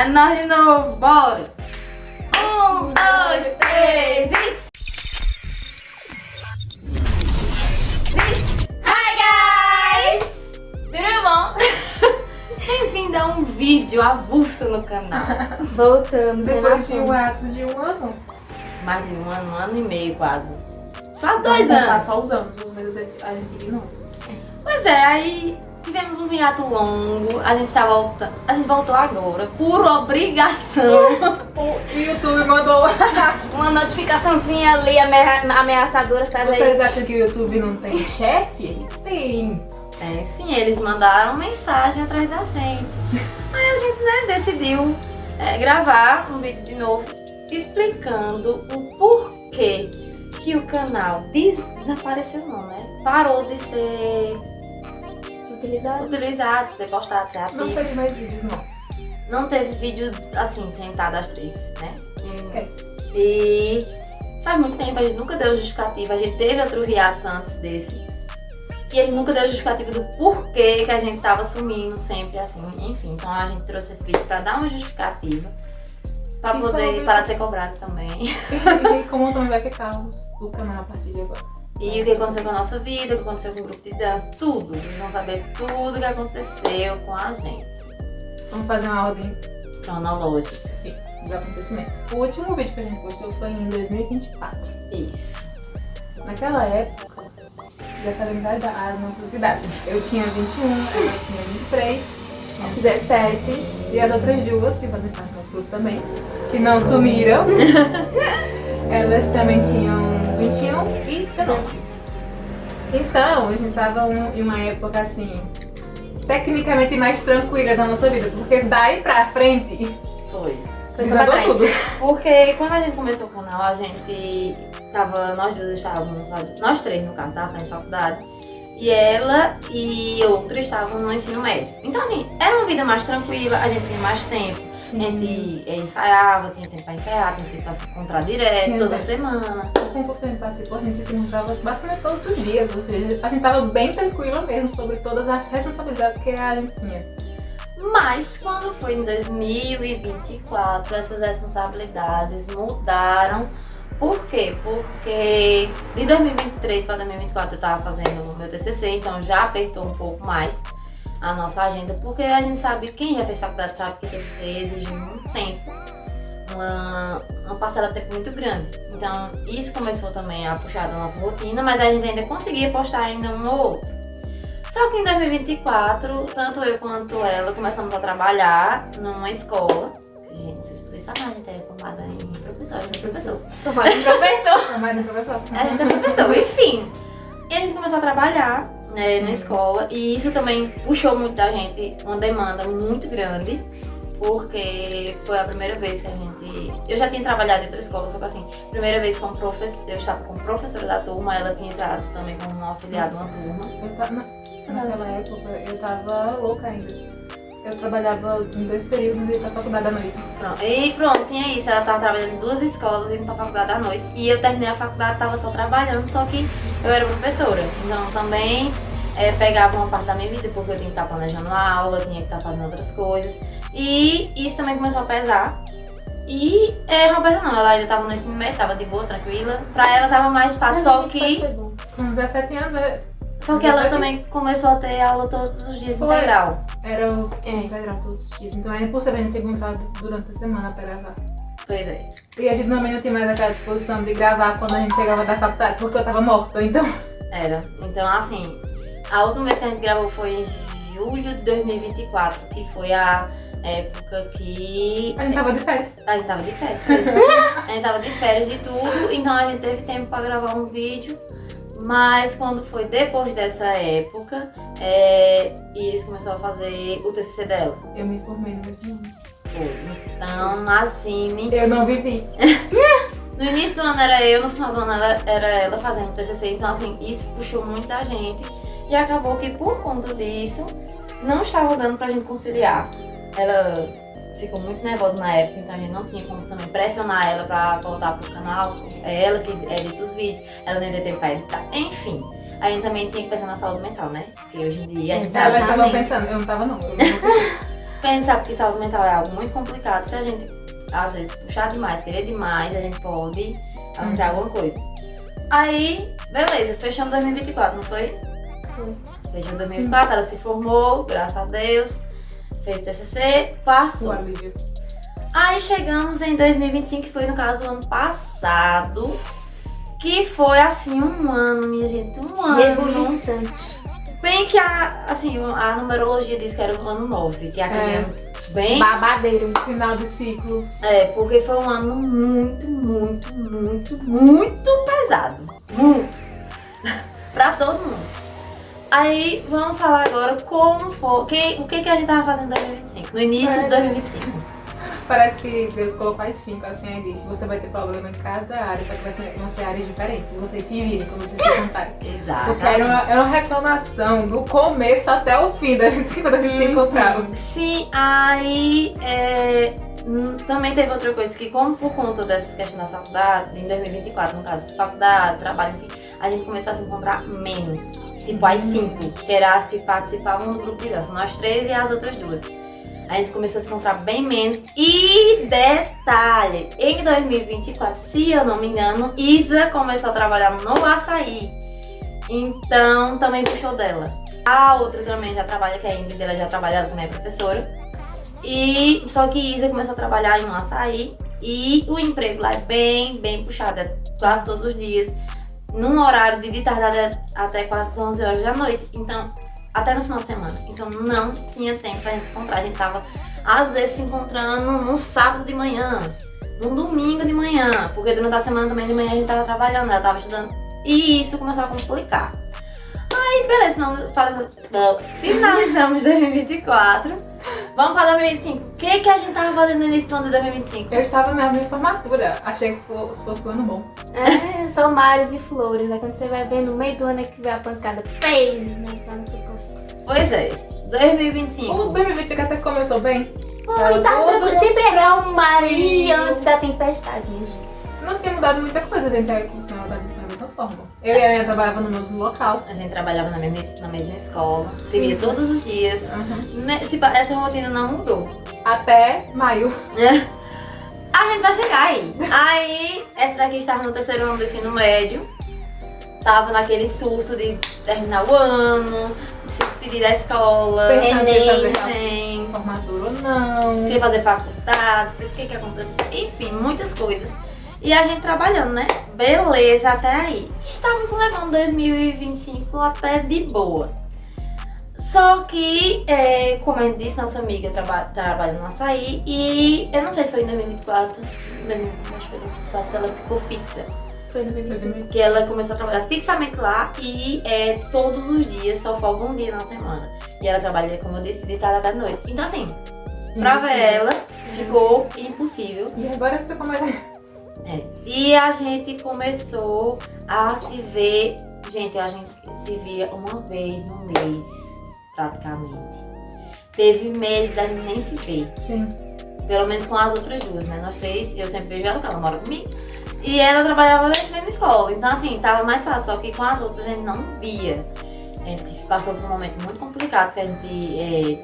É nós de novo, bora! 1, 2, 3 e... Hi guys! Tudo bom? Bem-vindo a um vídeo avulso no canal. Voltamos. Depois de um ato de um ano. Mais de um ano e meio quase. Faz 2 anos. Só os anos, os meses a gente ignora. Pois é, aí tivemos um hiato longo, a gente voltou agora, por obrigação. O YouTube mandou. Uma notificaçãozinha ali ameaçadora, sabe? Vocês acham que o YouTube não tem chefe? Ele tem. É, sim, eles mandaram mensagem atrás da gente. Aí a gente, decidiu gravar um vídeo de novo explicando o porquê que o canal desapareceu não, né? Parou de ser utilizado, de ser postado, de ser ativo. Não teve mais vídeos novos. Não teve vídeo assim, sentado as três, né? É. E faz muito tempo, a gente nunca deu justificativa. A gente teve outro hiatus antes desse. E a gente nunca deu justificativa do porquê que a gente tava sumindo sempre assim. Enfim, então a gente trouxe esse vídeo pra dar uma justificativa. Pra poder parar de ser cobrado também. E como também vai ficar o canal a partir de agora. E o que aconteceu com a nossa vida, o que aconteceu com o grupo de dança, tudo. Vocês vão saber tudo que aconteceu com a gente. Vamos fazer uma ordem, Cronológica. sim, dos acontecimentos. O último vídeo que a gente postou foi em 2024. Isso. Naquela época, já sabemos as nossas idades. Eu tinha 21, ela tinha 23, 17 e as outras duas, que fazem parte do nosso grupo também, que não sumiram, elas também tinham 21 e 19. Então, a gente tava em uma época assim, tecnicamente mais tranquila da nossa vida, porque daí pra frente Foi desandou tudo. Porque quando a gente começou o canal, a gente nós duas estávamos, nós três no caso, estava na faculdade, e ela e outra estavam no ensino médio. Então assim, era uma vida mais tranquila, a gente tinha mais tempo, a gente ensaiava, tinha tempo pra ensaiar, tinha tempo pra se encontrar direto, toda semana. O concurso que a gente participou, a gente se encontrava basicamente todos os dias, ou seja, a gente tava bem tranquila mesmo sobre todas as responsabilidades que a gente tinha. Mas quando foi em 2024, essas responsabilidades mudaram. Por quê? Porque de 2023 para 2024 eu estava fazendo o meu TCC, então já apertou um pouco mais a nossa agenda, porque a gente sabe, quem já fez faculdade sabe que TCC exige muito tempo, uma parcela de tempo muito grande. Então isso começou também a puxar da nossa rotina, mas a gente ainda conseguia postar ainda um ou outro. Só que em 2024, tanto eu quanto ela começamos a trabalhar numa escola. Gente, não sei se vocês sabem, a gente é formada em professor, a gente é professor. Formada em professor. Formada em professor. A gente é professor, enfim. E a gente começou a trabalhar, né, na escola, e isso também puxou muito da gente uma demanda muito grande, porque foi a primeira vez que a gente... Eu já tinha trabalhado em outra escola, só que assim, primeira vez como professor, eu estava como professora da turma, ela tinha entrado também como auxiliar de uma turma. Naquela época eu tava louca ainda. Eu trabalhava em 2 períodos e ia pra faculdade à noite. Pronto, tinha isso. Ela tava trabalhando em 2 escolas e indo pra faculdade à noite. E eu terminei a faculdade, tava só trabalhando, só que eu era professora. Então também pegava uma parte da minha vida, porque eu tinha que estar planejando a aula, tinha que estar fazendo outras coisas. E isso também começou a pesar. E Roberta não, ela ainda tava no ensino médio, tava de boa, tranquila. Pra ela tava mais fácil, só que... Com 17 anos... Só que ela também começou a ter aula todos os dias integral. Era integral todos os dias. Então era impossível a gente se encontrar durante a semana pra gravar. Pois é. E a gente também não tinha mais aquela disposição de gravar quando a gente chegava da faculdade, porque eu tava morta, então... Era. Então assim, a última vez que a gente gravou foi em julho de 2024, que foi a época que... A gente tava de férias. A gente tava de férias, a gente tava de férias de tudo, então a gente teve tempo pra gravar um vídeo. Mas quando foi depois dessa época, Iris começou a fazer o TCC dela. Eu me formei no mesmo ano. Então, imagine. Eu não vivi. No início do ano era eu, no final do ano era ela fazendo o TCC. Então, assim, isso puxou muito da gente. E acabou que, por conta disso, não estava dando pra gente conciliar. Ela ficou muito nervosa na época, então a gente não tinha como também pressionar ela pra voltar pro canal. É ela que edita os vídeos, ela nem tem tempo pra editar. Enfim, a gente também tinha que pensar na saúde mental, né? Porque hoje em dia a gente Elas sabe estavam pensando, eu não tava não. Eu não sabe que saúde mental é algo muito complicado. Se a gente, às vezes, puxar demais, querer demais, a gente pode acontecer alguma coisa. Aí, beleza, fechamos 2024, não foi? Foi. Fechamos 2024, ela se formou, graças a Deus, fez TCC, passou. O alívio. Aí chegamos em 2025, que foi no caso o ano passado, que foi assim um ano, minha gente, um ano. Rebuliçante. Bem que a numerologia diz que era o ano 9, que é aquele ano bem... Babadeiro. Final de ciclos. Porque foi um ano muito pesado. Muito. Pra todo mundo. Aí, vamos falar agora como foi, o que a gente tava fazendo em 2025, no início de 2025. Parece que Deus colocou as 5, assim, aí disse, você vai ter problema em cada área, só que vão ser áreas diferentes. E vocês se virem quando vocês se juntarem. Exato. Porque era uma reclamação do começo até o fim da quando a gente se encontrava. Sim, aí também teve outra coisa que, como por conta dessas questões da faculdade, em 2024, no caso, faculdade, trabalho, enfim, a gente começou a se encontrar menos. Tipo, as 5, que eram as que participavam do grupo de dança, nós 3 e as outras 2. A gente começou a se encontrar bem menos. E detalhe, em 2024, se eu não me engano, Isa começou a trabalhar no açaí. Então, também puxou dela. A outra também já trabalha, que é a Ingrid, ela já trabalha também, é professora. E só que Isa começou a trabalhar em um açaí. E o emprego lá é bem puxado, é quase todos os dias. Num horário de tarde até quase 11 horas da noite. Então, até no final de semana. Então não tinha tempo pra gente se encontrar. A gente tava, às vezes, se encontrando no sábado de manhã, no domingo de manhã, porque durante a semana também de manhã a gente tava trabalhando, ela tava estudando. E isso começou a complicar. Aí, beleza, finalizamos 2024. Vamos para 2025. O que a gente tava fazendo no início do ano de 2025? Eu estava na minha formatura, achei que fosse um ano bom. São mares e flores. Aí quando você vai ver no meio do ano é que vem a pancada. Pei! Não está nas suas costas. Pois é, 2025. O 2025 até começou bem. Foi, tá tranquilo. Sempre era um mar ali antes da tempestade, minha gente. Não tinha mudado muita coisa, a gente aí continuava da mesma forma. Eu e a minha trabalhava no mesmo local. A gente trabalhava na mesma escola, se via todos os dias. Uhum. Tipo, essa rotina não mudou. Até maio. A gente vai chegar aí. Aí, essa daqui estava no terceiro ano do ensino médio. Tava naquele surto de terminar o ano, se despedir da escola, Pensando se ia fazer Enem, formatura ou não. se ia fazer faculdade, se o que acontecia, enfim, muitas coisas. E a gente trabalhando, né? Beleza, até aí. Estávamos levando 2025 até de boa. Só que, como eu disse, nossa amiga trabalha no açaí e eu não sei se foi em 2024, acho que foi em 2024, ela ficou fixa. Foi no 2025. Que ela começou a trabalhar fixamente lá e todos os dias, só folga um dia na semana. E ela trabalha, como eu disse, de tarde até noite. Então assim, pra ver ela, ficou impossível. E agora ficou mais... E a gente começou a se ver, gente, a gente se via uma vez no mês, praticamente. Teve meses da gente nem se ver. Sim. Pelo menos com as outras 2, né? Nós 3, eu sempre vejo ela, porque ela mora comigo. E ela trabalhava na mesma escola, então assim, tava mais fácil, só que com as outras a gente não via. A gente passou por um momento muito complicado, que a gente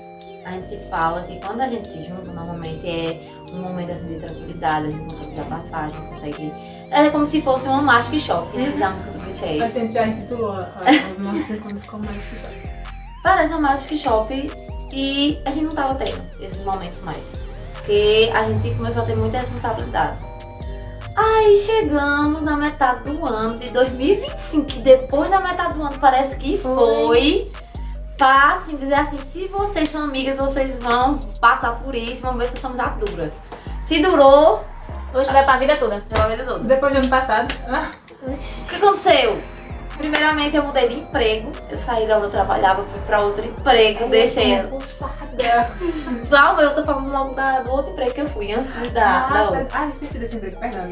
se fala que quando a gente se junta, normalmente é um momento assim de tranquilidade, a gente consegue desabafar, a gente consegue... É como se fosse uma Magic Shop, que diz a música do BTS. A gente já intitulou os nossos encontros como Magic Shop. Parece uma Magic Shop e a gente não tava tendo esses momentos mais, porque a gente começou a ter muita responsabilidade. Aí chegamos na metade do ano de 2025, que depois da metade do ano parece que foi pra assim, dizer assim, se vocês são amigas, vocês vão passar por isso, vamos ver se somos a dura. Se durou, Hoje vai pra vida toda. já vai ver toda. Depois do ano passado, O que aconteceu? Primeiramente eu mudei de emprego, eu saí da onde eu trabalhava, fui pra outro emprego, deixei ela. Não, eu tô falando logo do outro emprego que eu fui, antes de da outra. Esqueci desse emprego, perdão.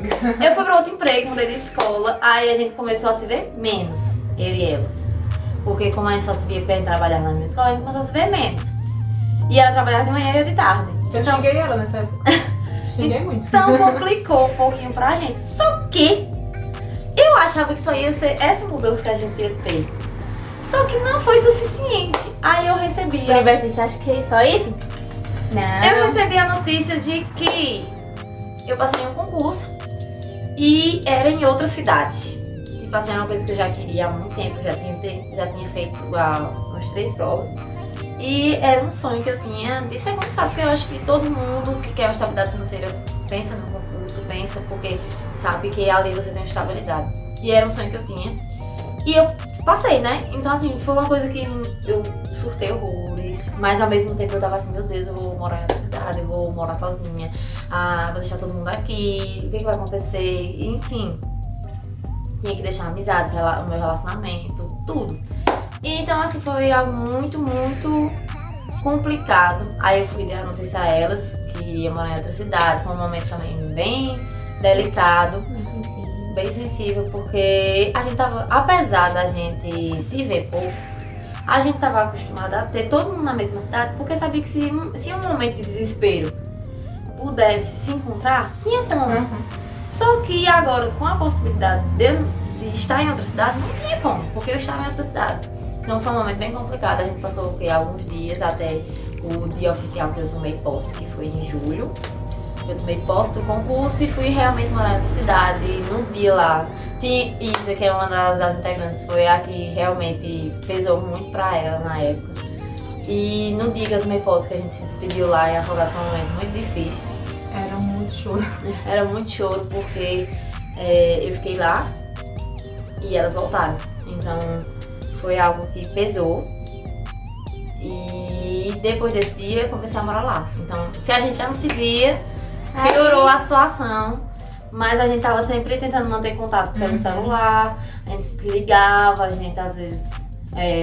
Eu fui pra outro emprego, mudei de escola, aí a gente começou a se ver menos, eu e ela. Porque como a gente só se via porque a gente trabalhava na mesma escola, a gente começou a se ver menos. E ela trabalhava de manhã e eu de tarde. Eu xinguei ela nessa época. Xinguei muito. Então complicou um pouquinho pra gente. Só que eu achava que só ia ser essa mudança que a gente ia ter. Só que não foi suficiente. Aí eu recebi. O universo disse, acho que é só isso? Eu Não. recebi a notícia de que eu passei em um concurso e era em outra cidade. Tipo assim, era uma coisa que eu já queria há muito tempo, já tinha feito umas 3 provas. E era um sonho que eu tinha de ser concursado, porque eu acho que todo mundo que quer uma estabilidade financeira pensa no concurso, pensa porque sabe que ali você tem uma estabilidade. E era um sonho que eu tinha. E eu passei, né? Então assim, foi uma coisa que eu surtei horrores, mas ao mesmo tempo eu tava assim, meu Deus, eu vou morar em outra cidade, eu vou morar sozinha, vou deixar todo mundo aqui, o que vai acontecer? Enfim, tinha que deixar amizades, o meu relacionamento, tudo. E então assim, foi algo muito, muito complicado. Aí eu fui dar a notícia a elas que ia morar em outra cidade, foi um momento também bem delicado. Bem sensível, porque a gente tava, apesar da gente se ver pouco, a gente tava acostumada a ter todo mundo na mesma cidade, porque sabia que se um momento de desespero pudesse se encontrar, tinha como. Só que agora, com a possibilidade de estar em outra cidade, não tinha como, porque eu estava em outra cidade. Então foi um momento bem complicado, a gente passou alguns dias até o dia oficial que eu tomei posse, que foi em julho. Eu tomei posse do concurso e fui realmente morar nessa cidade. No dia lá, tinha Isa, que é uma das integrantes, foi a que realmente pesou muito pra ela na época. E no dia que eu tomei posse, que a gente se despediu lá em Afogados, foi um momento muito difícil. Era muito choro. Era muito choro, porque eu fiquei lá e elas voltaram. Então foi algo que pesou. E depois desse dia eu comecei a morar lá. Então, se a gente já não se via, piorou a situação, mas a gente tava sempre tentando manter contato pelo celular, a gente se ligava, a gente às vezes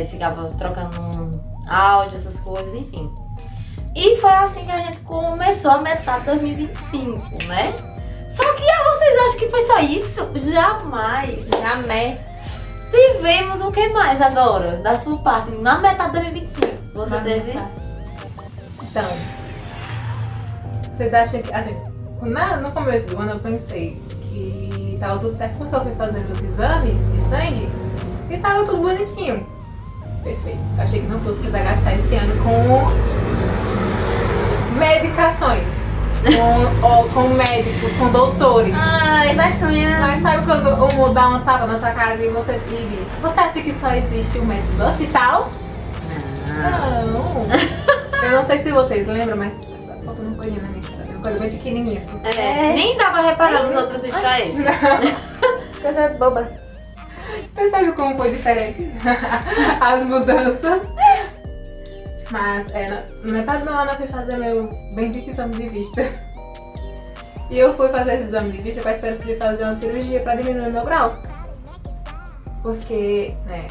ficava trocando um áudio, essas coisas, enfim. E foi assim que a gente começou a metade de 2025, né? Só que vocês acham que foi só isso? Jamais! Jamais. Tivemos o que mais agora, da sua parte, na metade de 2025? Você teve? Então, vocês acham que, assim, no começo do ano eu pensei que tava tudo certo porque eu fui fazer meus exames de sangue e tava tudo bonitinho. Perfeito. Eu achei que não fosse precisar gastar esse ano com medicações, com médicos, com doutores. Ai, vai sonhando. Mas sabe quando um dá uma tapa na sua cara e você diz, você acha que só existe o médico do hospital? Não. Eu não sei se vocês lembram, mas tá faltando coisinha na minha cara. Uma coisa bem pequenininha assim. Nem dava reparando nos outros vídeos pra esse. Coisa boba. Percebe como foi diferente as mudanças? Mas na metade do ano eu fui fazer meu bendito exame de vista. E eu fui fazer esse exame de vista com a esperança de fazer uma cirurgia pra diminuir meu grau. Porque, né,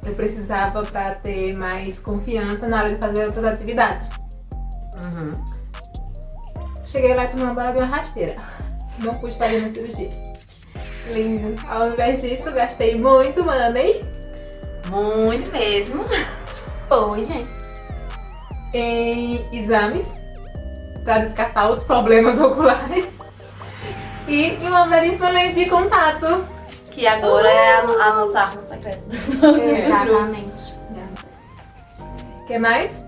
eu precisava pra ter mais confiança na hora de fazer outras atividades. Cheguei lá e tomei uma bola de uma rasteira. Não pude fazer minha cirurgia. Lindo. Ao invés disso, gastei muito money. Muito mesmo. Pô, gente. Em exames para descartar outros problemas oculares e em uma belíssima lente de contato. Que agora é a nossa arma secreta. Exatamente. O que mais?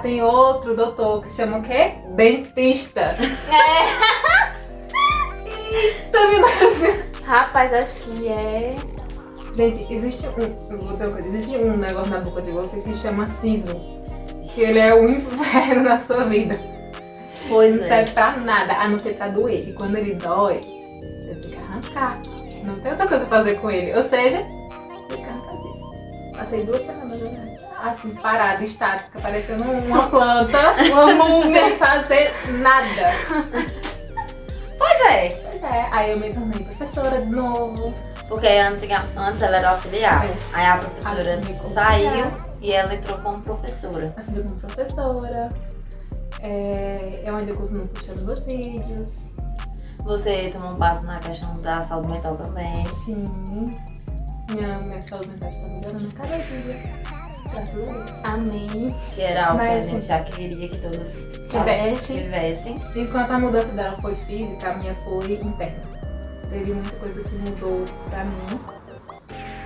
Tem outro doutor que se chama o quê? Dentista. Rapaz, acho que é... Gente, existe eu vou dizer uma coisa, existe um negócio na boca de vocês que se chama siso. Que ele é o inferno na sua vida. Pois Não serve pra nada, a não ser pra doer. E quando ele dói, você tem que arrancar. Não tem outra coisa pra fazer com ele. Ou seja, tem que arrancar siso. Passei 2 semanas, né? Assim, parada, estática, parecendo uma planta, uma múmia, sem fazer nada. Pois é. Pois é, aí eu me tornei professora de novo. Porque antes ela era auxiliar. Aí a professora Assumi como saiu auxiliar. e ela entrou como professora. Assumi como professora. Eu ainda continuo postando meus vídeos. Você tomou um passo na questão da saúde mental também. Sim. Minha saúde mental está melhorando a cada dia. Graças a Deus. Amém. Que era algo que a Mas, gente já queria que todas tivessem. Enquanto a mudança dela foi física, a minha foi interna. Teve muita coisa que mudou pra mim,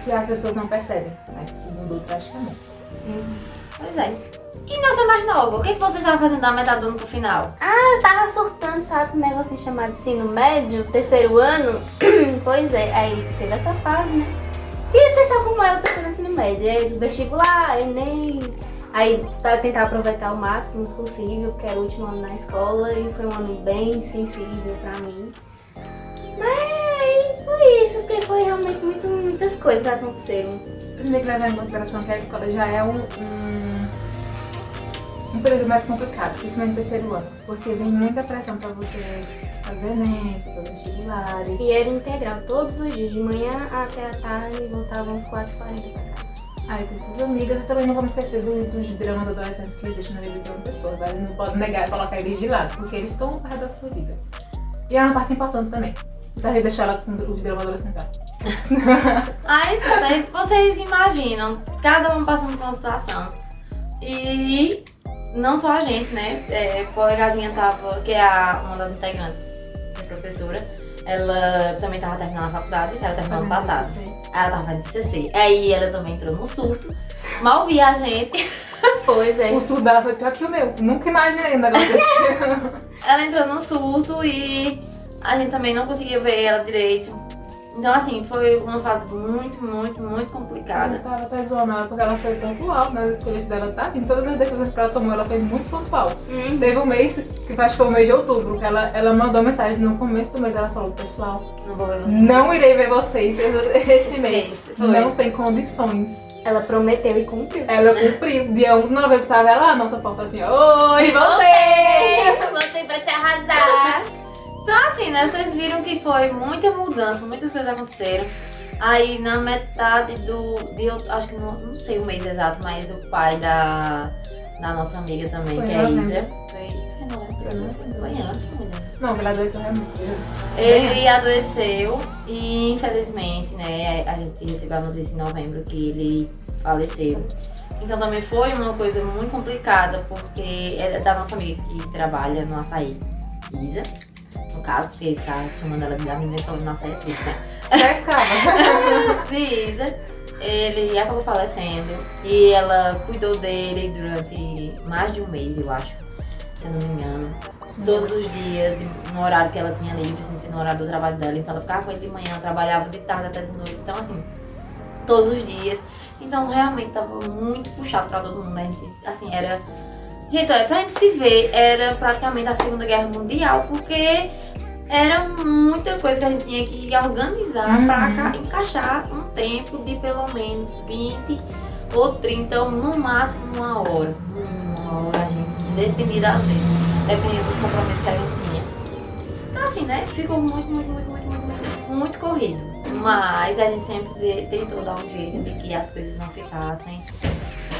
que as pessoas não percebem, mas que mudou drasticamente. Pois é. E nossa mais nova, o que você estava fazendo da metade do ano pro final? Eu tava surtando, sabe, um negocinho chamado ensino médio, terceiro ano. Pois é, aí teve essa fase, né? E você sabe como é o terceiro ano ensino médio, é vestibular, Enem. Aí pra tentar aproveitar o máximo possível, porque era o último ano na escola e foi um ano bem sensível pra mim. Mas foi isso, porque foi realmente muitas coisas que aconteceram. A gente tem que levar em consideração que a escola já é um período mais complicado, principalmente no terceiro ano, porque vem muita pressão pra você fazer Enem, fazer vestibulares. E era integral, todos os dias, de manhã até a tarde, e voltavam às 4h40 pra casa. Aí tem suas amigas, e também não vamos esquecer dos dramas adolescentes que existem na vida de uma pessoa, velho. Não pode negar e colocar eles de lado, porque eles estão parte da sua vida. E é uma parte importante também. Daí deixar elas com os dramas adolescentes. Aí vocês imaginam, cada um passando por uma situação. E não só a gente, né? A colegazinha tava, que é uma das integrantes, a professora, ela também tava terminando a faculdade, ela terminou ano passado. Ela tava fazendo TCC. Aí ela também entrou num surto, mal via a gente. Pois é. O surto dela foi pior que o meu. Nunca imaginei um negócio desse. Ela entrou num surto e a gente também não conseguia ver ela direito. Então, assim, foi uma fase muito complicada. Eu tava até zoando ela porque ela foi pontual nas escolhas dela, tá? Em todas as decisões que ela tomou, ela foi muito pontual. Teve um mês, que acho que foi o mês de outubro, que ela mandou mensagem no começo do mês, ela falou, pessoal, Não vou ver vocês. não irei ver vocês esse mês. Foi. Não tem condições. Ela prometeu e cumpriu. Ela cumpriu. Dia 1 de novembro tava ela, a nossa porta assim, oi, voltei! Voltei pra te arrasar. Então, assim, né? Vocês viram que foi muita mudança, muitas coisas aconteceram. Aí, na metade acho que não sei o mês exato, mas o pai da nossa amiga também, Foi que é a novembro. Isa. Foi antes, mulher. Não, pela dois eu realmente. Ele adoeceu e, infelizmente, né, a gente recebeu a notícia em novembro que ele faleceu. Então também foi uma coisa muito complicada, porque é da nossa amiga que trabalha no açaí, Isa, no caso, porque ele tá chamando ela de amiga, então no açaí é triste, né? Já escava. De Isa, ele acabou falecendo e ela cuidou dele durante mais de um mês, eu acho, se eu não me engano. Todos os dias, no horário que ela tinha livre, sem ser no horário do trabalho dela. Então ela ficava com ele de manhã, trabalhava de tarde até de noite. Então assim, todos os dias. Então realmente tava muito puxado pra todo mundo, né? Assim, era... Gente, olha, pra gente se ver, era praticamente a Segunda Guerra Mundial, porque era muita coisa que a gente tinha que organizar pra encaixar um tempo de pelo menos 20 ou 30, ou no máximo uma hora. Uma hora, a gente, dependia das vezes, dependia dos compromissos que a gente tinha. Então assim, né, ficou muito corrido. Mas a gente sempre tentou dar um jeito de que as coisas não ficassem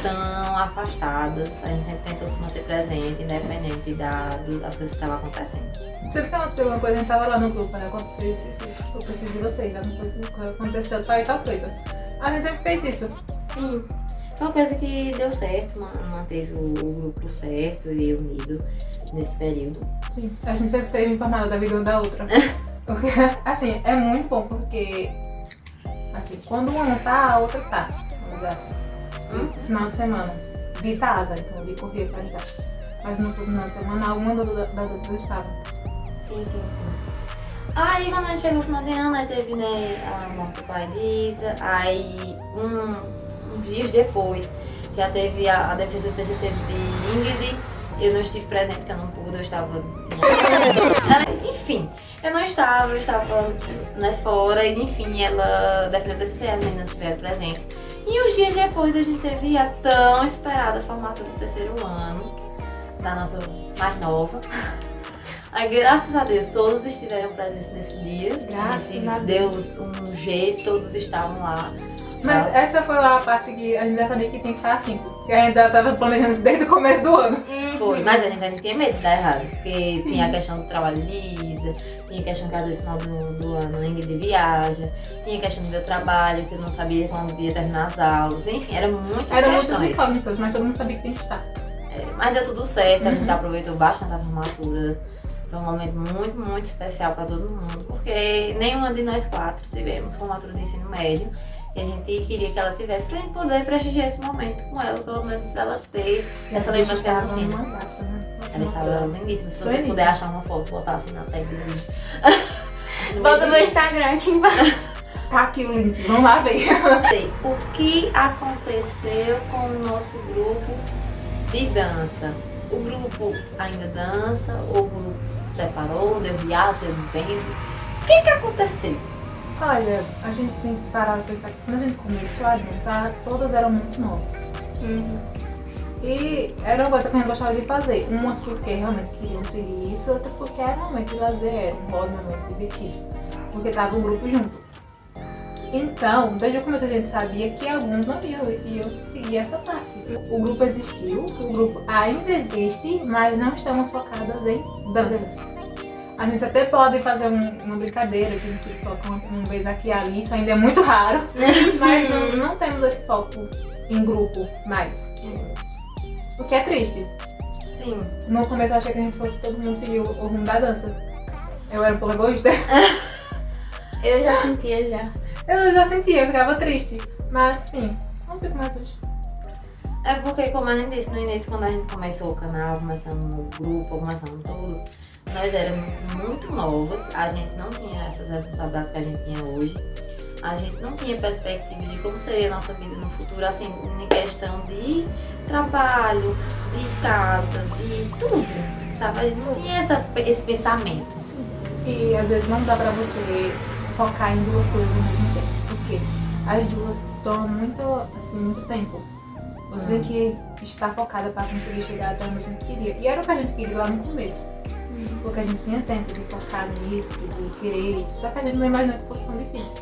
tão afastadas. A gente sempre tentou se manter presente, independente das coisas que estavam acontecendo. Sempre que aconteceu alguma coisa, a gente tava lá no grupo, aí aconteceu isso, eu preciso de vocês, aconteceu tal e tal coisa. A gente sempre fez isso. Sim, foi uma coisa que deu certo, manteve o grupo certo e unido nesse período. Sim, a gente sempre esteve informada da vida uma da outra. Porque, assim, é muito bom porque, assim, quando uma não tá, a outra tá. Vamos dizer assim. No final de semana, Vi tava, então Vi corria pra ajudar. Mas no final de semana, alguma das outras estava. Sim. Aí quando a gente chegou no final de ano, aí teve, né, a morte do pai de Isa. Aí, uns dias depois, já teve a defesa do TCC de Ingrid. Eu não estive presente, porque eu não pude, eu estava... Enfim, eu estava, né, fora, e enfim, ela defendeu o TCC, as meninas estiveram presentes. E uns dias depois a gente teve a tão esperada formatura do terceiro ano, da nossa mais nova. Aí, graças a Deus, todos estiveram presentes nesse dia. Graças a Deus. Deus. Deu um jeito, todos estavam lá. Mas essa foi a parte que a gente já sabia que tem que estar assim. Que a gente já tava planejando isso desde o começo do ano. Foi, mas a gente ainda tinha medo de dar errado, porque tinha a questão do trabalho de Isa, tinha a questão que às vezes no final do ano Ingrid viaja, tinha a questão do meu trabalho, que eu não sabia quando ia terminar as aulas, enfim, eram muitas questões. Incógnitas, mas todo mundo sabia que tem que estar. Mas deu tudo certo, a gente aproveitou bastante a formatura. Foi um momento muito especial para todo mundo, porque nenhuma de nós quatro tivemos formatura de ensino médio. que a gente queria que ela tivesse pra gente poder prestigiar esse momento com ela, pelo menos ela ter essa lembrança que ela não tinha. Ela estava lindíssima. Se você puder achar uma foto, botar assim na tag do vídeo. Bota no meu Instagram aqui embaixo. Tá aqui o link, vamos lá ver. O que aconteceu com o nosso grupo de dança? O grupo ainda dança, ou o grupo se separou, deu hiato, deu desvendo? O que aconteceu? Olha, a gente tem que parar pra pensar que quando a gente começou a dançar, todas eram muito novas. E era uma coisa que a gente gostava de fazer. Umas porque realmente queriam seguir isso, outras porque era um momento de lazer, era um hobby, um momento divertido. Porque tava um grupo junto. Então, desde o começo a gente sabia que alguns não iam seguir essa parte. O grupo existiu, o grupo ainda existe, mas não estamos focadas em danças. A gente até pode fazer uma brincadeira de TikTok um vez aqui e ali, isso ainda é muito raro, mas não temos esse foco em grupo mais. O que é triste. Sim. No começo eu achei que a gente fosse todo mundo seguir o rumo da dança. Eu era um pouco egoísta. Eu já sentia já. Eu já sentia, eu ficava triste. Mas sim, não fico mais hoje. É porque, como a gente disse no início, quando a gente começou o canal, começamos o grupo, começamos tudo, nós éramos muito novas, a gente não tinha essas responsabilidades que a gente tinha hoje. A gente não tinha perspectiva de como seria a nossa vida no futuro, assim, em questão de trabalho, de casa, de tudo, sabe? A gente não tinha esse pensamento. E às vezes não dá pra você focar em duas coisas ao mesmo tempo, porque as duas tomam muito tempo. Você tem que estar focada para conseguir chegar até onde a gente queria. E era o que a gente queria lá no começo. Porque a gente tinha tempo de focar nisso, de querer isso. Só que a gente não imaginou que fosse tão difícil.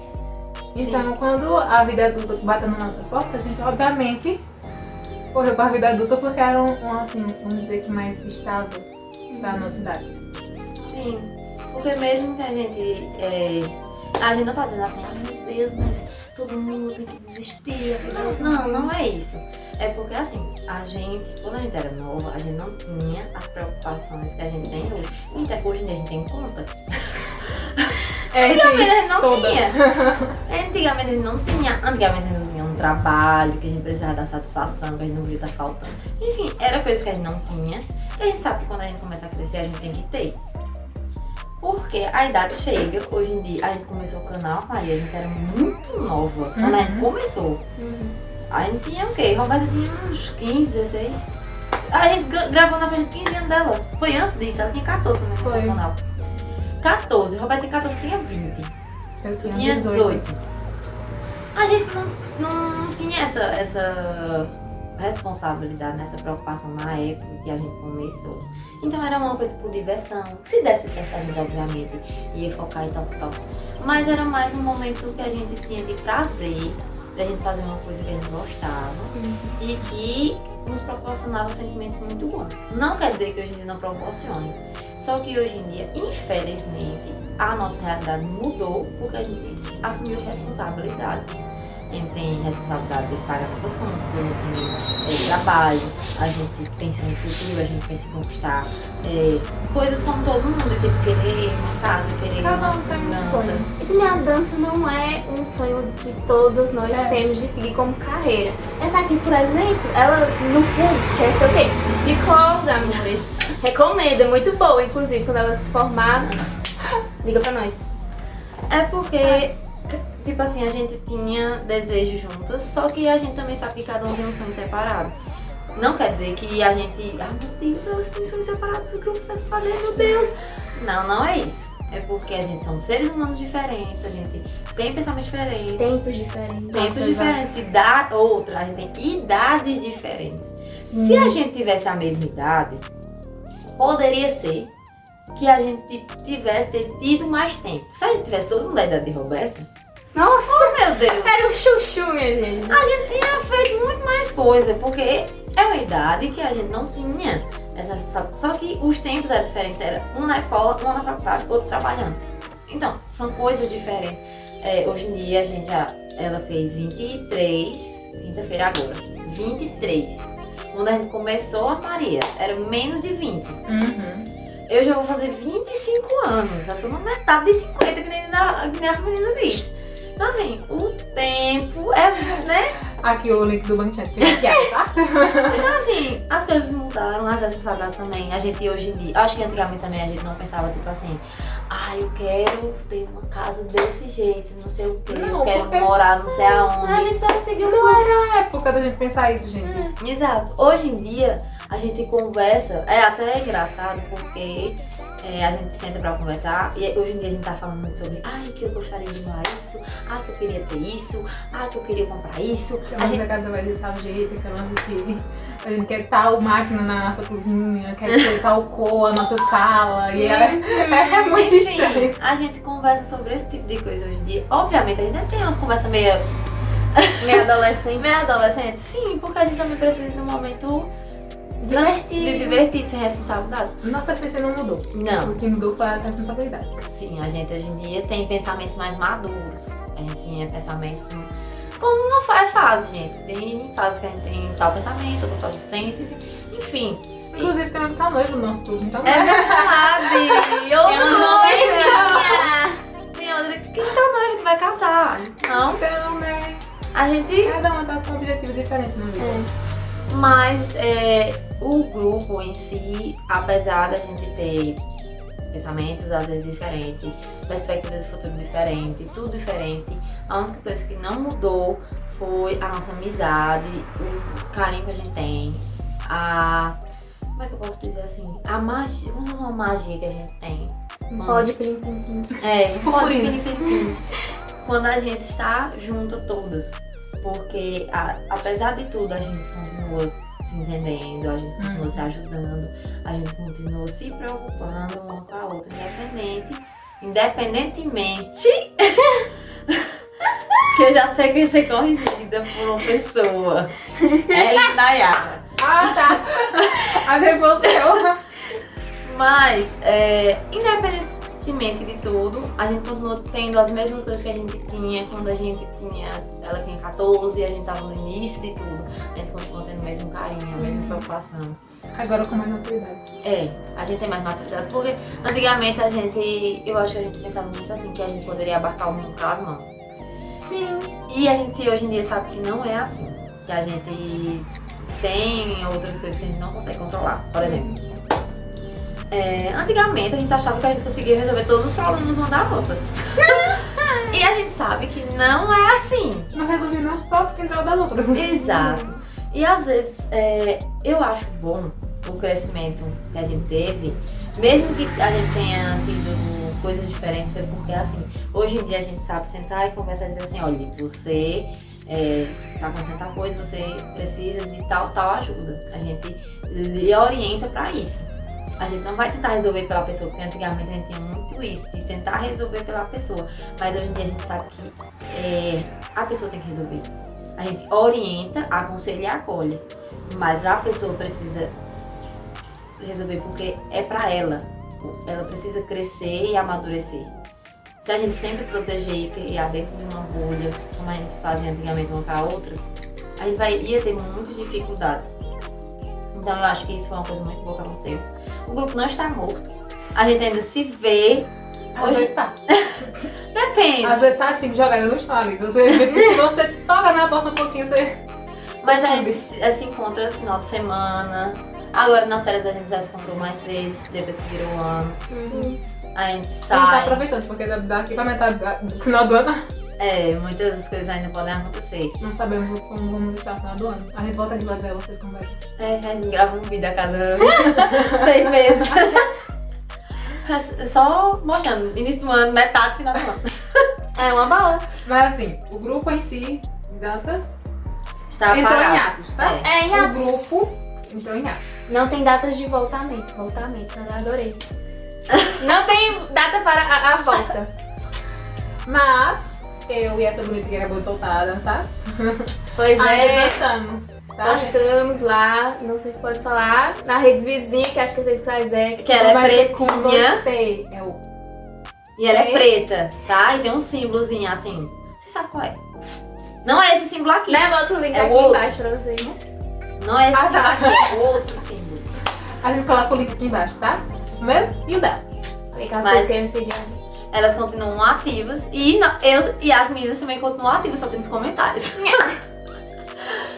Então, quando a vida adulta bateu na nossa porta, a gente obviamente correu para a vida adulta porque era vamos dizer que mais estável para a nossa idade. Sim, porque mesmo que a gente não tá dizendo assim, ai meu Deus, mas todo mundo tem que desistir. Não é isso. É porque assim, a gente, quando a gente era nova, a gente não tinha as preocupações que a gente tem hoje. E até hoje a gente tem conta. Antigamente a gente não tinha. Antigamente a gente não tinha um trabalho que a gente precisava dar satisfação, que a gente não podia estar faltando. Enfim, era coisa que a gente não tinha. E a gente sabe que quando a gente começa a crescer, a gente tem que ter. Porque a idade chega, hoje em dia, a gente começou o canal, Maria, a gente era muito nova quando a gente começou. A gente tinha o quê? Roberta tinha uns 15, 16. A gente gravou na frente de 15 anos dela. Foi antes disso, ela tinha 14 no nosso canal. 14, Roberta tinha 14, tinha 20. Eu tinha 18. A gente não tinha essa responsabilidade, nessa preocupação na época que a gente começou. Então era uma coisa por diversão. Se desse certo, a gente obviamente ia focar e tal. Mas era mais um momento que a gente tinha de prazer, da gente fazer uma coisa que a gente gostava e que nos proporcionava sentimentos muito bons. Não quer dizer que hoje em dia não proporcione. Só que hoje em dia, infelizmente, a nossa realidade mudou porque a gente assumiu responsabilidades. A gente tem responsabilidade de pagar nossas contas, a gente tem trabalho, a gente pensa no futuro, a gente pensa em conquistar coisas como todo mundo, tipo querer uma casa, querer uma segurança. E também a dança não é um sonho que todos nós temos de seguir como carreira. Essa aqui, por exemplo, ela no fundo quer ser o quê? Psicóloga, amores. Recomendo, é muito boa, inclusive quando ela se formar, liga pra nós. É porque tipo assim, a gente tinha desejos juntas, só que a gente também sabe que cada um tem um sonho separado. Não quer dizer que a gente, meu Deus, eu tenho sonhos separados, o que eu preciso fazer, meu Deus. Não é isso. É porque a gente são seres humanos diferentes, a gente tem pensamentos diferentes. Tempos diferentes. Idade, outra, a gente tem idades diferentes. Se a gente tivesse a mesma idade, poderia ser que a gente tivesse tido mais tempo. Se a gente tivesse todo mundo da idade de Roberta, nossa, meu Deus! Era um chuchu, minha gente. A gente tinha feito muito mais coisa, porque é uma idade que a gente não tinha essa responsabilidade. Só que os tempos eram diferentes, era um na escola, um na faculdade, outro trabalhando. Então, são coisas diferentes. Hoje em dia a gente ela fez 23, quinta-feira agora, 23. Quando a gente começou a Maria, era menos de 20. Eu já vou fazer 25 anos, já tô na metade de 50, que nem a menina disse. Então assim, o tempo é, né? Aqui o link do Banco Chat fica aqui, tá? Então assim, as coisas mudaram, as responsabilidades também. A gente hoje em dia, acho que antigamente também a gente não pensava tipo assim, eu quero ter uma casa desse jeito, não sei o quê, Não, eu quero porque- morar não sei aonde. A gente só seguiu o Não fluxo. era a época da gente pensar isso, gente. Exato. Hoje em dia, a gente conversa, é até engraçado porque a gente senta pra conversar e hoje em dia a gente tá falando muito sobre que eu gostaria de morar isso, que eu queria ter isso, que eu queria comprar isso. Que a A nossa gente, casa vai de tal jeito, que a gente quer tal máquina na nossa cozinha, quer ter tal cor, a nossa sala. E é muito enfim, estranho. a gente conversa sobre esse tipo de coisa hoje em dia. Obviamente, a gente ainda tem umas conversas meio Adolescente. adolescentes, sim, porque a gente também precisa de um momento Divertido. divertido, sem responsabilidades. Nossa essência não mudou. Não. O que mudou foi a responsabilidade. Sim, a gente hoje em dia tem pensamentos mais maduros. A gente tinha pensamentos como uma fase, gente. Tem fases que a gente tem tal pensamento, outras fases tem esse, enfim. Inclusive tem um que tá noivo no nosso turno, então É verdade! Temos uma noivinha. Tem outra que tá noiva que vai casar. Então, Então, né? a gente... Cada uma tá com um objetivo diferente na vida. Mas o grupo em si, apesar da gente ter pensamentos às vezes diferentes, perspectivas de futuro diferente, tudo diferente, a única coisa que não mudou foi a nossa amizade, o carinho que a gente tem, como é que eu posso dizer assim? A magia, como se fosse uma magia que a gente tem. Pode plim, plim, plim. Pode Purpurinas. plim. Quando a gente está junto todas. Porque apesar de tudo, a gente continua se entendendo, a gente continua se ajudando, a gente continua se preocupando uma com a outra, independentemente que eu já sei que ia ser corrigida por uma pessoa. Ela e Nayara. Tá. A gente você. Mas, independentemente de tudo, a gente continua tendo as mesmas coisas que a gente tinha quando ela tinha 14 e a gente tava no início de tudo. A gente continua tendo o mesmo carinho, a mesma preocupação. Agora com mais maturidade. A gente tem mais maturidade, porque antigamente eu acho que a gente pensava muito assim, que a gente poderia abarcar o mundo pelas mãos. Sim. E a gente hoje em dia sabe que não é assim, que a gente tem outras coisas que a gente não consegue controlar, por exemplo. Antigamente a gente achava que a gente conseguia resolver todos os problemas uma da outra. E a gente sabe que não é assim. Não resolvi meus próprios que entrou das outras. Exato. E às vezes eu acho bom o crescimento que a gente teve, mesmo que a gente tenha tido coisas diferentes, foi porque assim, hoje em dia a gente sabe sentar e conversar e dizer assim, olha, você tá acontecendo tal coisa, você precisa de tal ajuda. A gente lhe orienta pra isso. A gente não vai tentar resolver pela pessoa, porque antigamente a gente tinha muito isso, de tentar resolver pela pessoa. Mas hoje em dia a gente sabe que a pessoa tem que resolver. A gente orienta, aconselha e acolhe. Mas a pessoa precisa resolver porque é pra ela. Ela precisa crescer e amadurecer. Se a gente sempre proteger e criar dentro de uma bolha, como a gente fazia antigamente uma com a outra, a gente ia ter muitas dificuldades. Então eu acho que isso foi uma coisa muito boa que aconteceu. O grupo não está morto. A gente ainda se vê. Às vezes tá. Depende. Às vezes tá assim, jogada no chão, Alice. Se você toca na porta um pouquinho, você... Mas a gente se encontra no final de semana. Agora nas férias a gente já se encontrou mais vezes, depois que virou o ano. A gente A gente tá sai. aproveitando, porque daqui pra metade do final do ano, Muitas das coisas ainda podem acontecer. não sabemos como vamos estar no final do ano. A gente volta de Brasília, vocês conversam. A gente grava um vídeo a cada 6 meses. Só mostrando, início do ano, metade, final do ano. É uma bala. Mas assim, o grupo em si, dança, Está entrou parado. em atos, tá? É, em O atos. grupo entrou em atos. Não tem datas de voltamento. Eu adorei. Não tem data para a volta. Mas, eu e essa bonita que acabou de voltar a dançar, Pois ainda é. dançamos, tá? Postamos lá, não sei se pode falar, na redes vizinha, que acho que vocês fazem. Que ela é Mas eu pretinha gostei. É o... e ela é preta, tá? E tem um símbolozinho assim. Você sabe qual é? Não é esse símbolo aqui. Né, bota o link É aqui o outro. embaixo pra vocês. Não é esse Ah, símbolo tá. aqui, é outro símbolo. A gente coloca o link aqui embaixo, tá? O meu e o dela. Falei, caso Mas- vocês queiram seguir a gente. elas continuam ativas e eu e as meninas também continuam ativas, só que nos comentários.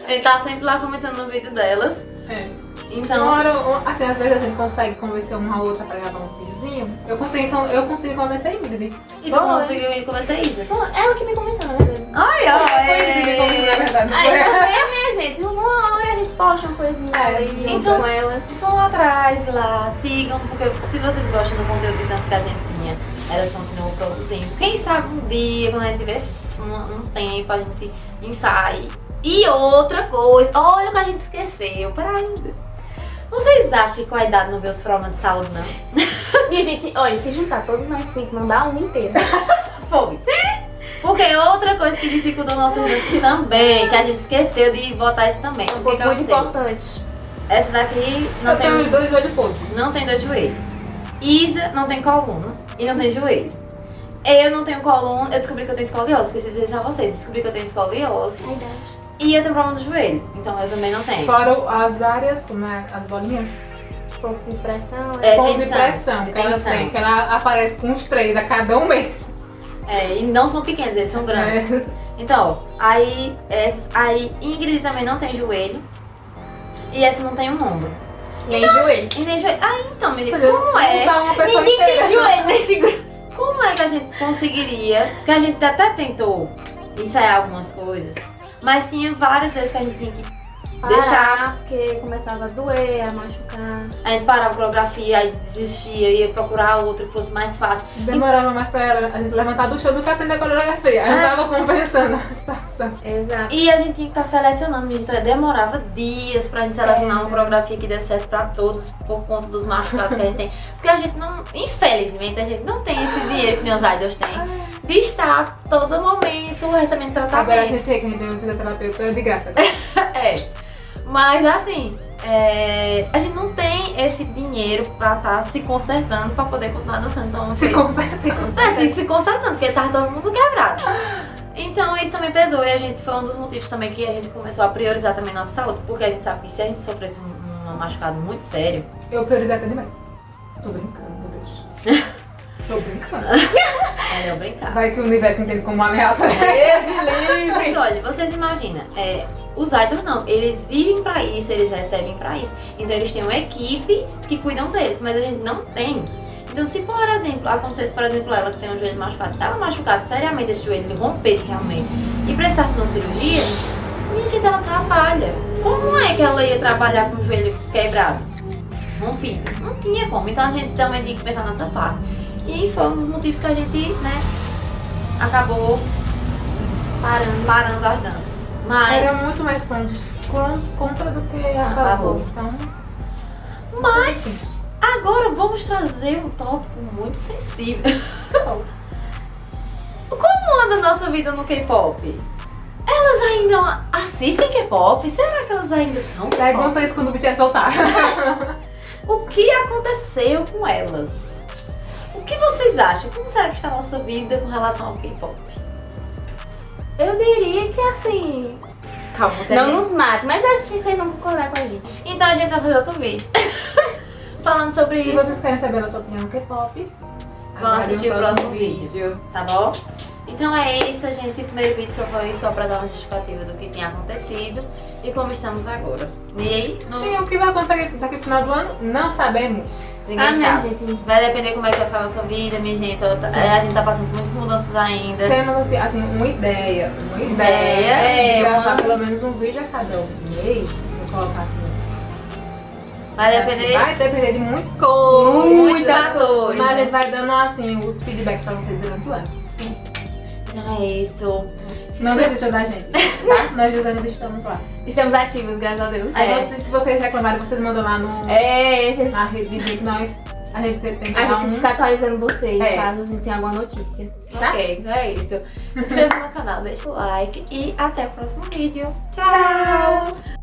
Ele tá sempre lá comentando no vídeo delas. Então, uma hora, assim, às vezes a gente consegue convencer uma a outra pra gravar um videozinho. Eu consigo convencer a Ingrid. e tu conseguiu conversar isso? Pô, ela que me convenceu, na verdade. Ai, Foi a Ingrid que convenceu, na verdade, não Aí foi? eu falei, minha gente, uma hora a gente posta uma coisinha aí então, com elas. vão atrás lá, sigam, porque se vocês gostam do conteúdo de dança que a gente tinha, elas continuam produzindo. Quem sabe um dia, quando a gente tiver um tempo, a gente ensaie. E outra coisa, olha o que a gente esqueceu, peraí. Vocês acham que com a idade não vê os problemas de saúde, não? Minha gente, olha, se juntar todos nós 5, mandar um inteiro. Foi. Porque outra coisa que dificultou nossas danças também, que a gente esqueceu de botar isso também. É um O que ponto que muito aconteceu? importante. Essa daqui não Eu tenho tem, dois joelhos podres. não tem dois joelhos. Isa não tem coluna e não tem joelho. Eu não tenho coluna, eu descobri que eu tenho escoliose, esqueci de dizer isso a vocês. Descobri que eu tenho escoliose É verdade. e eu tenho problema do joelho, então eu também não tenho. Fora as várias, como é, as bolinhas, Ponto de pressão. É, pontos de tensão, pressão de que ela tensão. tem, que ela aparece com uns 3 a cada um mês. E não são pequenos, eles são grandes. É. Então, aí Ingrid também não tem joelho e essa não tem um ombro. Nem joelho. E nem joelho. Ah, então, me diga, Entendeu? como é? Não dá uma pessoa Ninguém inteira. tem joelho nesse grupo. Como é que a gente conseguiria? Porque a gente até tentou ensaiar algumas coisas, mas tinha várias vezes que a gente tinha que deixar. Porque começava a doer, a machucar. A gente parava a coreografia, aí desistia, ia procurar outra que fosse mais fácil. Demorava mais pra ela, a gente levantar do chão do que aprender a coreografia. Aí eu tava compensando a situação. Exato. E a gente tinha que estar selecionando, minha gente, demorava dias pra gente selecionar uma coreografia que desse certo pra todos, por conta dos machucados que a gente tem. Porque a gente não, infelizmente, a gente não tem esse dinheiro que nem os idols têm, de estar todo momento recebendo tratamentos. Agora a gente tem que a gente tem um fisioterapeuta de graça. Mas assim, a gente não tem esse dinheiro pra estar se consertando pra poder continuar dançando. Então, Se conserta. se consertando, porque tava todo mundo quebrado. Então isso também pesou e a gente foi um dos motivos também que a gente começou a priorizar também nossa saúde, porque a gente sabe que se a gente sofresse um machucado muito sério, Eu priorizei atendimento. Tô brincando, meu Deus. Tô brincando. é melhor brincar. Vai que o universo entende como uma ameaça. Mas olha, vocês imaginam, os idols não, eles vivem pra isso, eles recebem pra isso. Então eles têm uma equipe que cuidam deles, mas a gente não tem. Então se, por exemplo, acontecesse, por exemplo, ela que tem um joelho machucado, se ela machucasse seriamente esse joelho, ele rompesse realmente e precisasse de uma cirurgia, minha gente, ela trabalha. Como é que ela ia trabalhar com o joelho quebrado? Rompido? Não tinha como. Então a gente também tem que pensar nessa parte. E foi um dos motivos que a gente, né, acabou parando as danças. Mas, Era muito mais pontos contra do que a favor. favor. Então, mas agora vamos trazer um tópico muito sensível. Como anda a nossa vida no K-pop? Elas ainda assistem K-pop? Será que elas ainda são K-pop? pergunta isso quando o BTS voltar. O que aconteceu com elas? O que vocês acham? Como será que está a nossa vida com relação ao K-pop? Eu diria que assim. Calma, Não nos mate, mas acho que vocês vão concordar com a gente. Então a gente vai fazer outro vídeo falando sobre Se isso. vocês querem saber a sua opinião no K-pop, Vão aguardem assistir o próximo vídeo, tá bom? Então é isso, gente. O primeiro vídeo só foi só pra dar uma justificativa do que tinha acontecido e como estamos agora. E aí, Sim, o que vai acontecer daqui no final do ano, não sabemos. ninguém minha sabe. gente. Vai depender como é que vai ficar a nossa vida, minha gente. A gente tá passando por muitas mudanças ainda. Temos assim, uma ideia Ideia, de gravar uma- pelo menos um vídeo a cada mês, vou colocar assim. Vai depender Vai depender de muita coisa. muitos fatores. Mas a gente vai dando assim os feedbacks pra vocês durante o ano. Então é isso. Não desistam da gente, tá? Nós dois ainda estamos lá. Estamos ativos, graças a Deus. Aí se vocês reclamarem, vocês mandam lá no, Esses. na rede vizinha que a gente tem que A dar gente fica atualizando vocês, É. caso a gente tenha alguma notícia. tá? Ok, então é isso. Se inscreva no canal, deixa o like e até o próximo vídeo. Tchau!